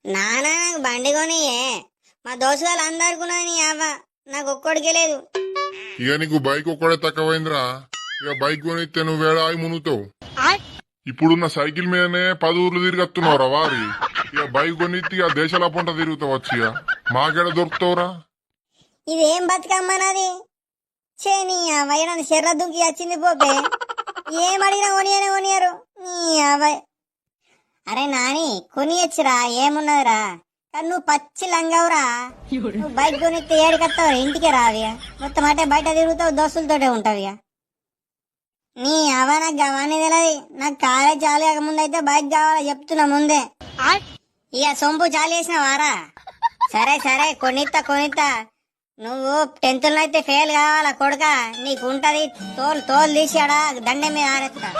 నానా నాకు బండి కొనియే. మా దోస్తులు అందరుకున్నది నీ అవ్వ, నాకు ఒక్కడికే లేదు. ఇక నీకు బైక్ ఒక్కడే తక్కువైందిరా. ఇక బైక్ కొనిస్తే నువ్వు వేళ ఆగి మునుగుతావు. ఇప్పుడున్న సైకిల్ మీదనే 10 ఊర్లు తిరిగత్తున్నావురా వారి. ఇక బైక్ కొనిస్తే ఇక దేశాల పొంట తిరుగుతావు వచ్చి. ఇక మాకేడ దొరుకుతావురా. ఇదేం బతుకమ్మనది? చే నీ అవ్వ నన్ను శర్ర దుంకి వచ్చింది పోపే. ఏం అడిగినా కొనియరు నీ అవ్వ. అరే నాని కొనియచ్చురా, ఏమున్నదిరా. కానీ నువ్వు పచ్చి లంగవురా. నువ్వు బైక్ కొనిస్తే ఏడికత్తావు, ఇంటికే రావి. మొత్తం అంటే బయట తిరుగుతావు, దోస్తులతోటే ఉంటావు. ఇక నీ అవ్వ నాకు గవాన్ని తెలియదు. నాకు కాలేజ్ చాలు కాక ముందు అయితే బైక్ కావాలా చెప్తున్నా ముందే. ఇక సొంపు చాలు చేసిన వారా. సరే సరే కొనిత్తా. నువ్వు 10th అయితే ఫెయిల్ కావాలా కొడుక. నీకుంటది తోలు తీసాడా దండె మీద ఆరేస్తా.